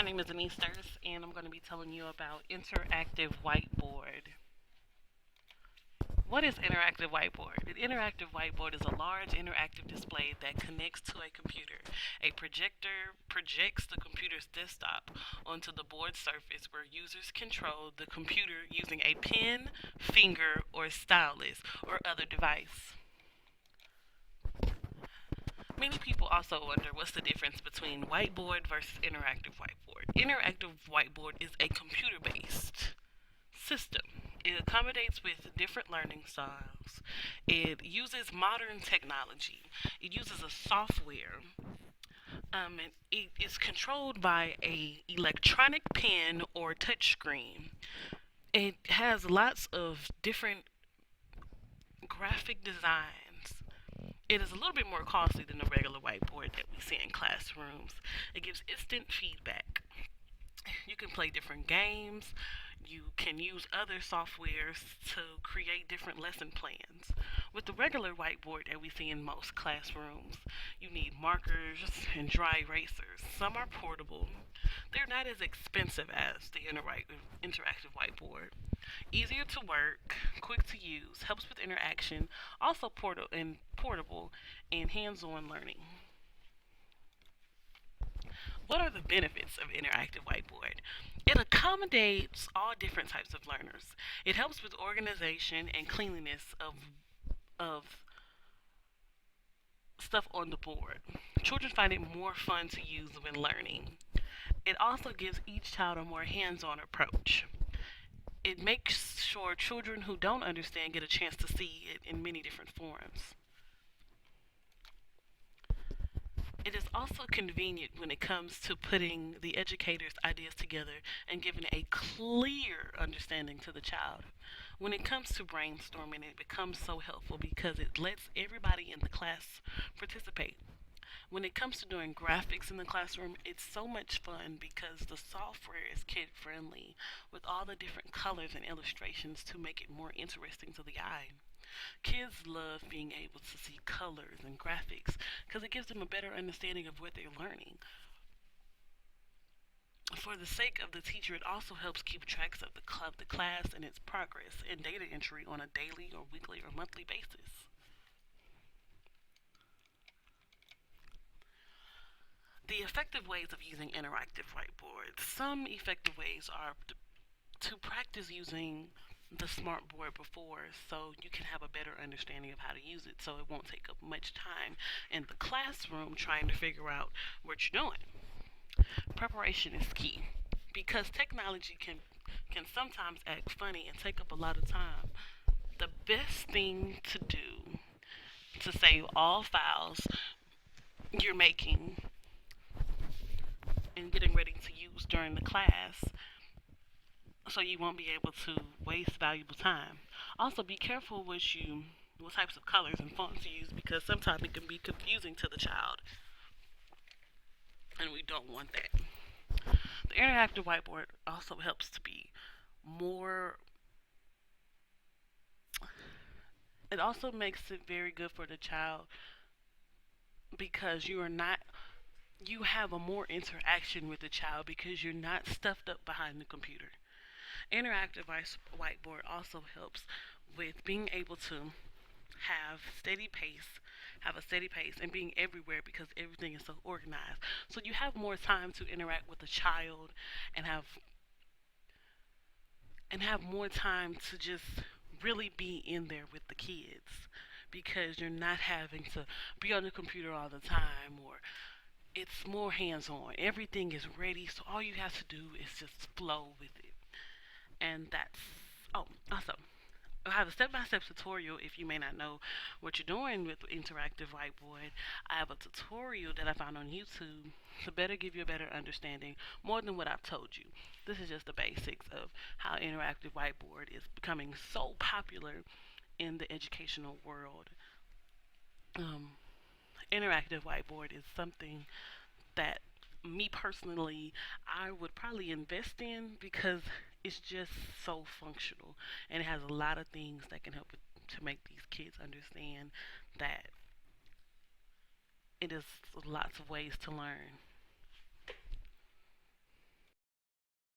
name is Anise Sturs, and I'm going to be telling you about interactive whiteboard. What is interactive whiteboard? An interactive whiteboard is a large interactive display that connects to a computer. A projector projects the computer's desktop onto the board surface where users control the computer using a pen, finger, or stylus or other device. Many people also wonder what's the difference between whiteboard versus interactive whiteboard. Interactive whiteboard is a computer based system. It accommodates with different learning styles. It uses modern technology. It uses a software. And it is controlled by a electronic pen or touch screen. It has lots of different graphic designs. It is a little bit more costly than the regular whiteboard that we see in classrooms. It gives instant feedback. You can play different games. You can use other softwares to create different lesson plans. With the regular whiteboard that we see in most classrooms, you need markers and dry erasers. Some are portable. They're not as expensive as the interactive whiteboard. Easier to work, quick to use, helps with interaction, also portable and hands-on learning. What are the benefits of interactive whiteboard? It accommodates all different types of learners. It helps with organization and cleanliness of stuff on the board. Children find it more fun to use when learning. It also gives each child a more hands-on approach. It makes sure children who don't understand get a chance to see it in many different forms. It is also convenient when it comes to putting the educator's ideas together and giving a clear understanding to the child. When it comes to brainstorming, it becomes so helpful because it lets everybody in the class participate. When it comes to doing graphics in the classroom, it's so much fun because the software is kid friendly with all the different colors and illustrations to make it more interesting to the eye. Kids love being able to see colors and graphics because it gives them a better understanding of what they're learning. For the sake of the teacher, it also helps keep tracks of the class and its progress and data entry on a daily or weekly or monthly basis. The effective ways of using interactive whiteboards. Some effective ways are to practice using the smartboard before so you can have a better understanding of how to use it so it won't take up much time in the classroom trying to figure out what you're doing. Preparation is key because technology can sometimes act funny and take up a lot of time. The best thing to do to save all files you're making and getting ready to use during the class so you won't be able to waste valuable time. Also, be careful what types of colors and fonts you use because sometimes it can be confusing to the child, and we don't want that. The interactive whiteboard also helps to be more. It also makes it very good for the child because you have a more interaction with the child because you're not stuffed up behind the computer. Interactive whiteboard also helps with being able to have steady pace, have a steady pace, and being everywhere because everything is so organized. So you have more time to interact with the child and have more time to just really be in there with the kids because you're not having to be on the computer all the time or it's more hands on. Everything is ready, so all you have to do is just flow with it. And that's also I have a step-by-step tutorial if you may not know what you're doing with interactive whiteboard. I have a tutorial that I found on YouTube to better give you a better understanding more than what I've told you. This is just the basics of how interactive whiteboard is becoming so popular in the educational world. Um, Interactive whiteboard is something that me personally I would probably invest in because it's just so functional and it has a lot of things that can help to make these kids understand that it is lots of ways to learn.